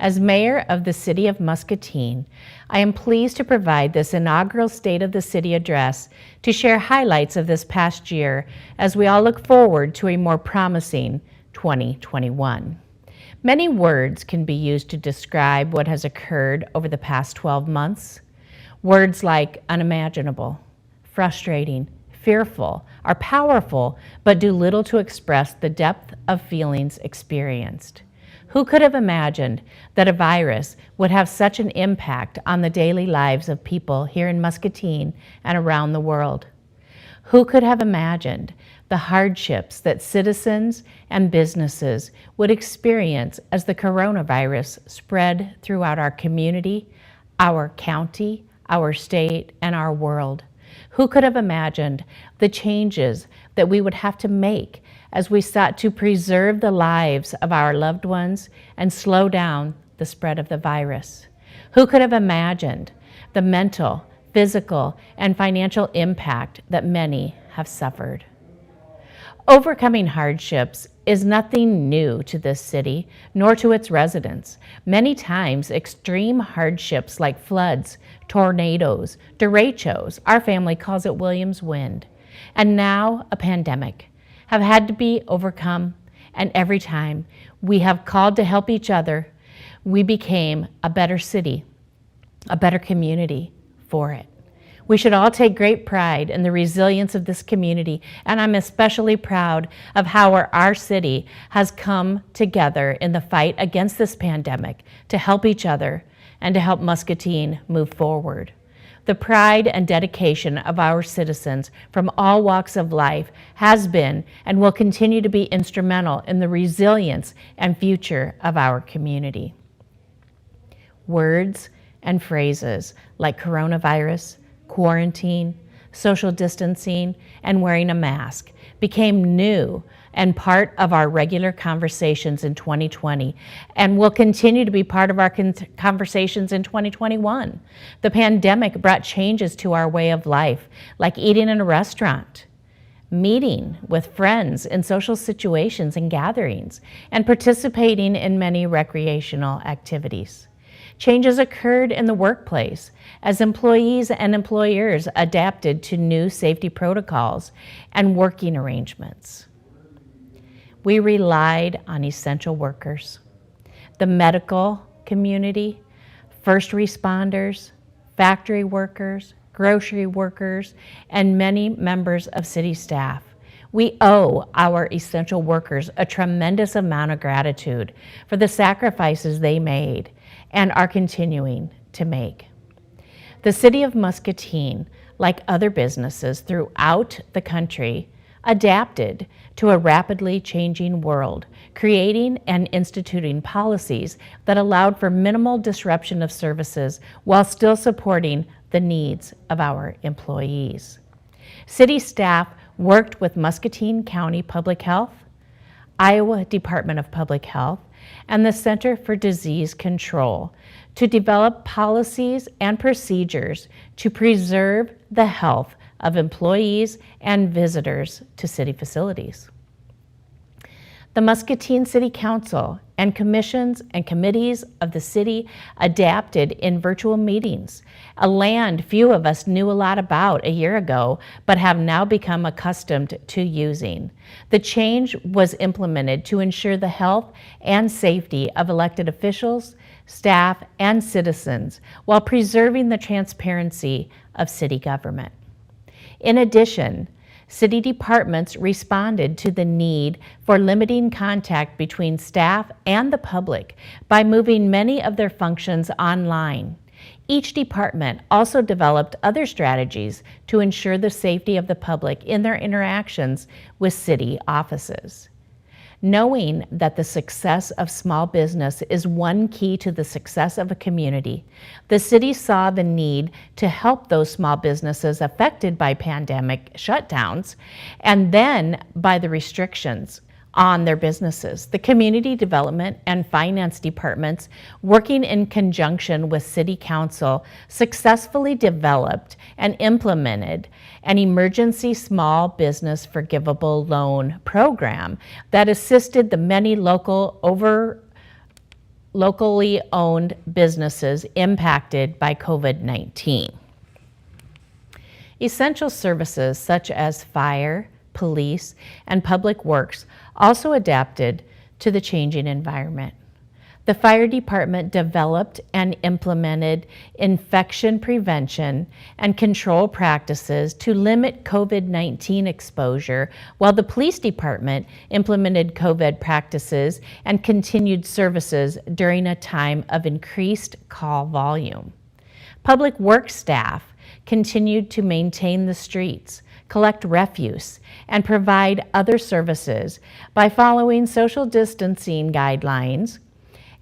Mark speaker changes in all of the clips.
Speaker 1: As mayor of the City of Muscatine, I am pleased to provide this inaugural State of the City address to share highlights of this past year as we all look forward to a more promising 2021. Many words can be used to describe what has occurred over the past 12 months. Words like unimaginable, frustrating, fearful are powerful, but do little to express the depth of feelings experienced. Who could have imagined that a virus would have such an impact on the daily lives of people here in Muscatine and around the world? Who could have imagined the hardships that citizens and businesses would experience as the coronavirus spread throughout our community, our county, our state, and our world? Who could have imagined the changes that we would have to make as we sought to preserve the lives of our loved ones and slow down the spread of the virus? Who could have imagined the mental, physical, and financial impact that many have suffered? Overcoming hardships is nothing new to this city, nor to its residents. Many times, extreme hardships like floods, tornadoes, derechos, our family calls it Williams wind, and now a pandemic, have had to be overcome, and every time we have called to help each other, we became a better city, a better community for it. We should all take great pride in the resilience of this community, and I'm especially proud of how our city has come together in the fight against this pandemic to help each other and to help Muscatine move forward. The pride and dedication of our citizens from all walks of life has been and will continue to be instrumental in the resilience and future of our community. Words and phrases like coronavirus, quarantine, social distancing, and wearing a mask became new and part of our regular conversations in 2020 and will continue to be part of our conversations in 2021. The pandemic brought changes to our way of life, like eating in a restaurant, meeting with friends in social situations and gatherings, and participating in many recreational activities. Changes occurred in the workplace as employees and employers adapted to new safety protocols and working arrangements. We relied on essential workers, the medical community, first responders, factory workers, grocery workers, and many members of city staff. We owe our essential workers a tremendous amount of gratitude for the sacrifices they made and are continuing to make. The city of Muscatine, like other businesses throughout the country, adapted to a rapidly changing world, creating and instituting policies that allowed for minimal disruption of services while still supporting the needs of our employees. City staff worked with Muscatine County Public Health, Iowa Department of Public Health, and the Center for Disease Control to develop policies and procedures to preserve the health of employees and visitors to city facilities. The Muscatine City Council and commissions and committees of the city adapted in virtual meetings, a land few of us knew a lot about a year ago, but have now become accustomed to using. The change was implemented to ensure the health and safety of elected officials, staff, and citizens, while preserving the transparency of city government. In addition, city departments responded to the need for limiting contact between staff and the public by moving many of their functions online. Each department also developed other strategies to ensure the safety of the public in their interactions with city offices. Knowing that the success of small business is one key to the success of a community, the city saw the need to help those small businesses affected by pandemic shutdowns and then by the restrictions on their businesses. The Community Development and Finance Departments, working in conjunction with City Council, successfully developed and implemented an emergency small business forgivable loan program that assisted the many local locally owned businesses impacted by COVID-19. Essential services such as fire, police, and public works also adapted to the changing environment. The fire department developed and implemented infection prevention and control practices to limit COVID-19 exposure, while the police department implemented COVID practices and continued services during a time of increased call volume. Public works staff continued to maintain the streets, collect refuse, and provide other services by following social distancing guidelines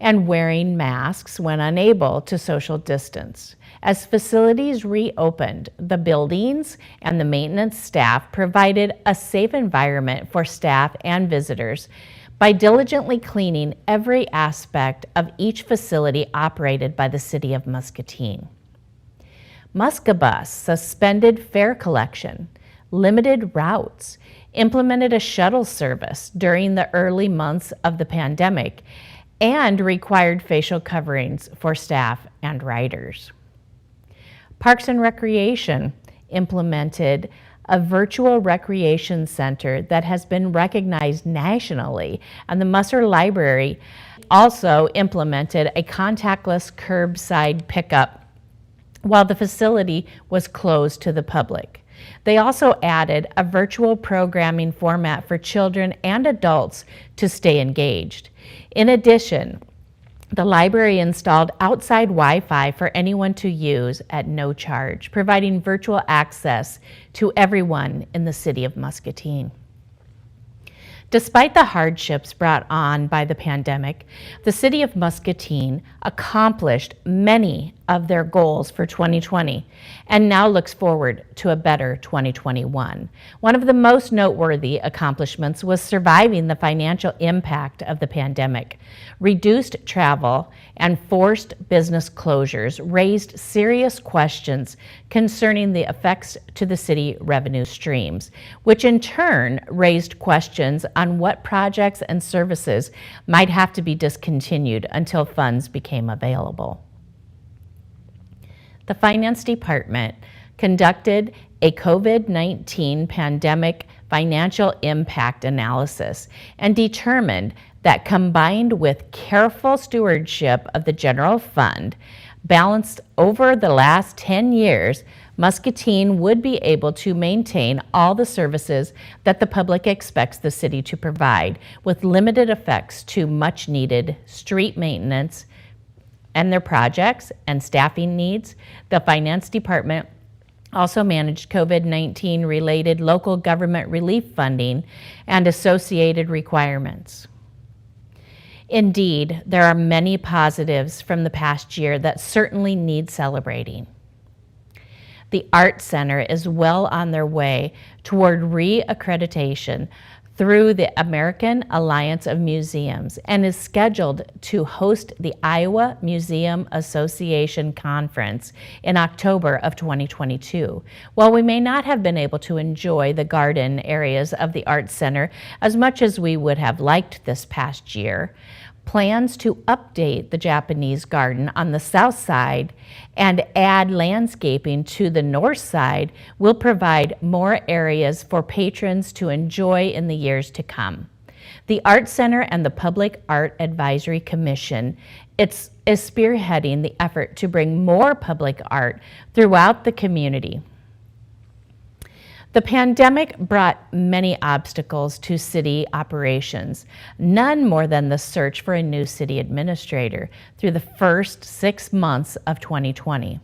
Speaker 1: and wearing masks when unable to social distance. As facilities reopened, the buildings and the maintenance staff provided a safe environment for staff and visitors by diligently cleaning every aspect of each facility operated by the City of Muscatine. Muscabus suspended fare collection, limited routes, implemented a shuttle service during the early months of the pandemic, and required facial coverings for staff and riders. Parks and Recreation implemented a virtual recreation center that has been recognized nationally, and the Musser Library also implemented a contactless curbside pickup while the facility was closed to the public. They also added a virtual programming format for children and adults to stay engaged. In addition, the library installed outside Wi-Fi for anyone to use at no charge, providing virtual access to everyone in the City of Muscatine. Despite the hardships brought on by the pandemic, the City of Muscatine accomplished many of their goals for 2020 and now looks forward to a better 2021. One of the most noteworthy accomplishments was surviving the financial impact of the pandemic. Reduced travel and forced business closures raised serious questions concerning the effects to the city revenue streams, which in turn raised questions on what projects and services might have to be discontinued until funds became available. The Finance Department conducted a COVID-19 pandemic financial impact analysis and determined that combined with careful stewardship of the general fund, balanced over the last 10 years, Muscatine would be able to maintain all the services that the public expects the city to provide, with limited effects to much needed street maintenance and their projects and staffing needs. The Finance Department also managed COVID-19 related local government relief funding and associated requirements. Indeed, there are many positives from the past year that certainly need celebrating. The Art Center is well on their way toward re-accreditation through the American Alliance of Museums and is scheduled to host the Iowa Museum Association Conference in October of 2022. While we may not have been able to enjoy the garden areas of the Art Center as much as we would have liked this past year, plans to update the Japanese garden on the south side and add landscaping to the north side will provide more areas for patrons to enjoy in the years to come. The Art Center and the Public Art Advisory Commission is spearheading the effort to bring more public art throughout the community. The pandemic brought many obstacles to city operations, none more than the search for a new city administrator through the first 6 months of 2020.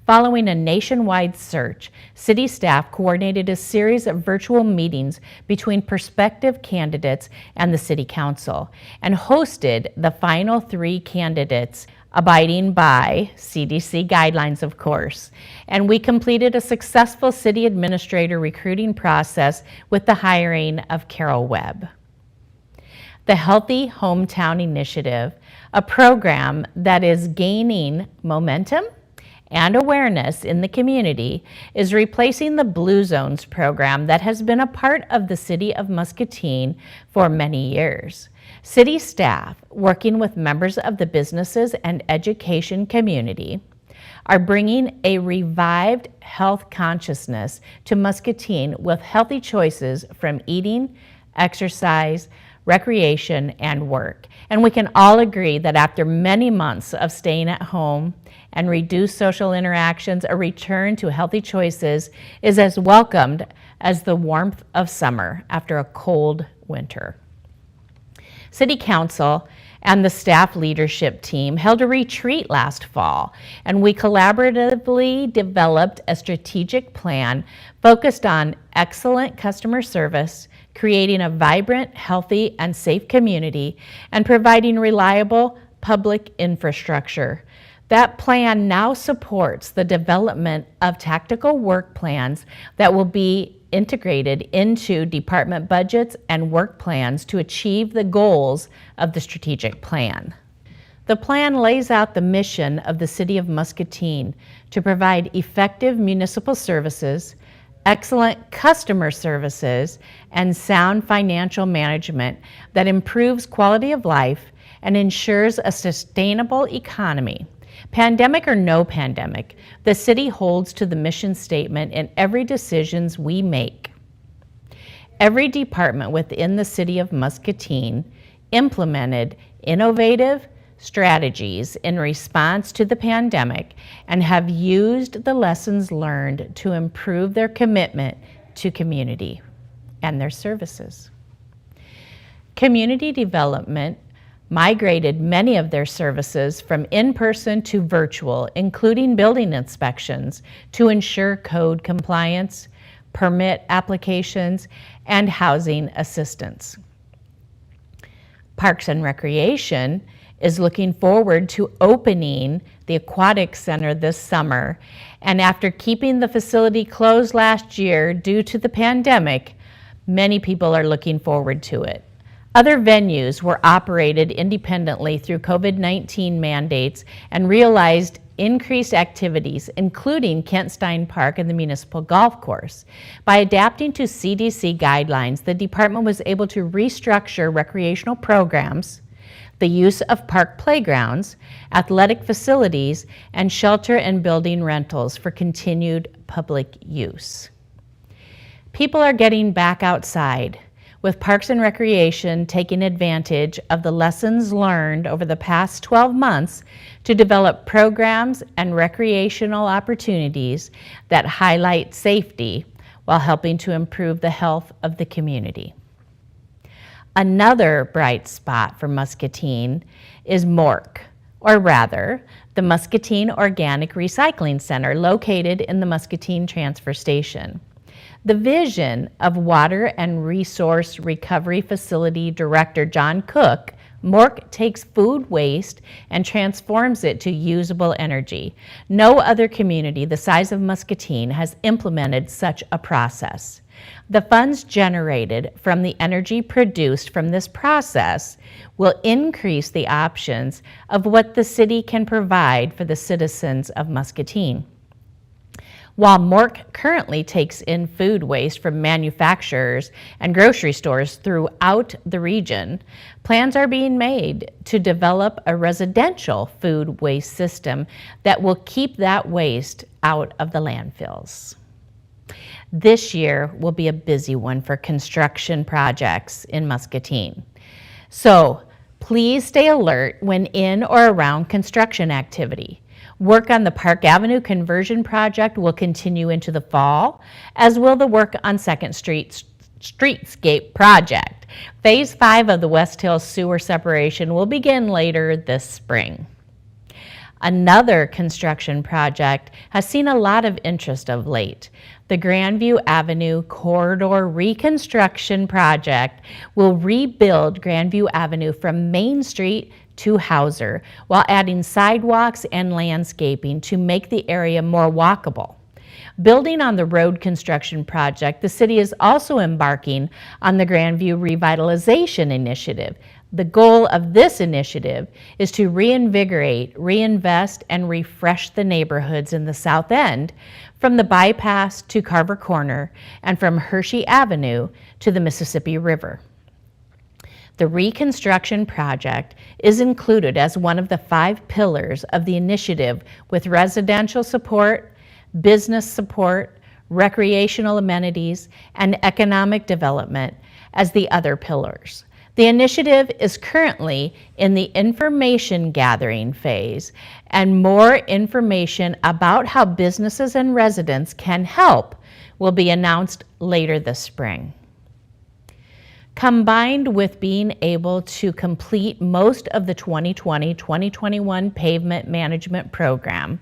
Speaker 1: Following a nationwide search, city staff coordinated a series of virtual meetings between prospective candidates and the city council and hosted the final 3 candidates, abiding by CDC guidelines, of course. And we completed a successful city administrator recruiting process with the hiring of Carol Webb. The Healthy Hometown Initiative, a program that is gaining momentum and awareness in the community is replacing the Blue Zones program that has been a part of the City of Muscatine for many years. City staff, working with members of the businesses and education community, are bringing a revived health consciousness to Muscatine with healthy choices from eating, exercise, recreation, and work. And we can all agree that after many months of staying at home and reduced social interactions, a return to healthy choices is as welcomed as the warmth of summer after a cold winter. City Council and the staff leadership team held a retreat last fall, and we collaboratively developed a strategic plan focused on excellent customer service, creating a vibrant, healthy, and safe community, and providing reliable public infrastructure. That plan now supports the development of tactical work plans that will be integrated into department budgets and work plans to achieve the goals of the strategic plan. The plan lays out the mission of the City of Muscatine to provide effective municipal services, excellent customer services, and sound financial management that improves quality of life and ensures a sustainable economy. Pandemic or no pandemic, the city holds to the mission statement in every decisions we make. Every department within the City of Muscatine implemented innovative strategies in response to the pandemic and have used the lessons learned to improve their commitment to community and their services. Community development migrated many of their services from in-person to virtual, including building inspections to ensure code compliance, permit applications, and housing assistance. Parks and Recreation is looking forward to opening the Aquatic Center this summer, and after keeping the facility closed last year due to the pandemic, many people are looking forward to it. Other venues were operated independently through COVID-19 mandates and realized increased activities, including Kent Stein Park and the municipal golf course. By adapting to CDC guidelines, the department was able to restructure recreational programs, the use of park playgrounds, athletic facilities, and shelter and building rentals for continued public use. People are getting back outside, with Parks and Recreation taking advantage of the lessons learned over the past 12 months to develop programs and recreational opportunities that highlight safety while helping to improve the health of the community. Another bright spot for Muscatine is Mork, or rather, the Muscatine Organic Recycling Center located in the Muscatine Transfer Station. The vision of Water and Resource Recovery Facility Director John Cook, Mork takes food waste and transforms it to usable energy. No other community the size of Muscatine has implemented such a process. The funds generated from the energy produced from this process will increase the options of what the city can provide for the citizens of Muscatine. While Mork currently takes in food waste from manufacturers and grocery stores throughout the region, plans are being made to develop a residential food waste system that will keep that waste out of the landfills. This year will be a busy one for construction projects in Muscatine. So please stay alert when in or around construction activity. Work on the Park Avenue conversion project will continue into the fall, as will the work on 2nd Street Streetscape project. Phase 5 of the West Hills sewer separation will begin later this spring. Another construction project has seen a lot of interest of late. The Grandview Avenue Corridor Reconstruction Project will rebuild Grandview Avenue from Main Street to Hauser while adding sidewalks and landscaping to make the area more walkable. Building on the road construction project, the city is also embarking on the Grandview Revitalization Initiative. The goal of this initiative is to reinvigorate, reinvest, and refresh the neighborhoods in the South End from the bypass to Carver Corner and from Hershey Avenue to the Mississippi River. The reconstruction project is included as one of the 5 pillars of the initiative, with residential support, business support, recreational amenities, and economic development as the other pillars. The initiative is currently in the information gathering phase, and more information about how businesses and residents can help will be announced later this spring. Combined with being able to complete most of the 2020-2021 pavement management program,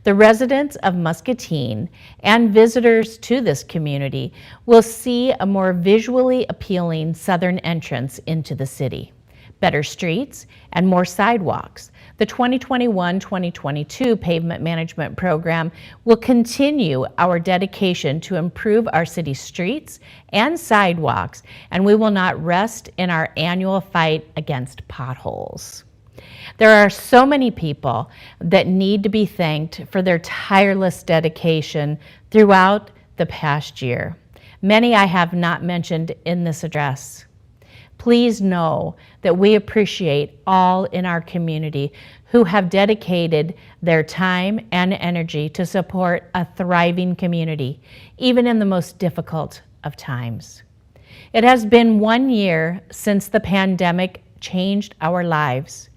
Speaker 1: the residents of Muscatine and visitors to this community will see a more visually appealing southern entrance into the city, better streets, and more sidewalks. The 2021-2022 pavement management program will continue our dedication to improve our city streets and sidewalks, and we will not rest in our annual fight against potholes. There are so many people that need to be thanked for their tireless dedication throughout the past year. Many I have not mentioned in this address. Please know that we appreciate all in our community who have dedicated their time and energy to support a thriving community, even in the most difficult of times. It has been 1 year since the pandemic changed our lives.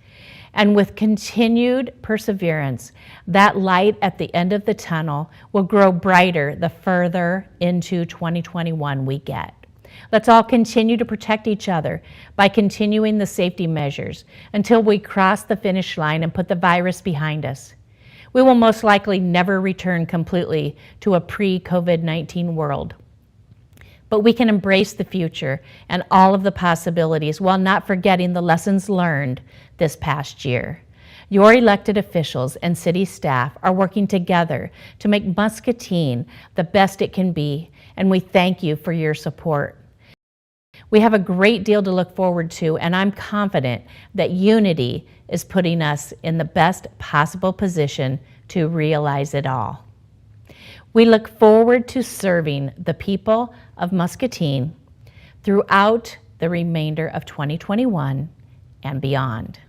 Speaker 1: And with continued perseverance, that light at the end of the tunnel will grow brighter the further into 2021 we get. Let's all continue to protect each other by continuing the safety measures until we cross the finish line and put the virus behind us. We will most likely never return completely to a pre-COVID-19 world. But we can embrace the future and all of the possibilities while not forgetting the lessons learned this past year. Your elected officials and city staff are working together to make Muscatine the best it can be, and we thank you for your support. We have a great deal to look forward to, and I'm confident that unity is putting us in the best possible position to realize it all. We look forward to serving the people of Muscatine throughout the remainder of 2021 and beyond.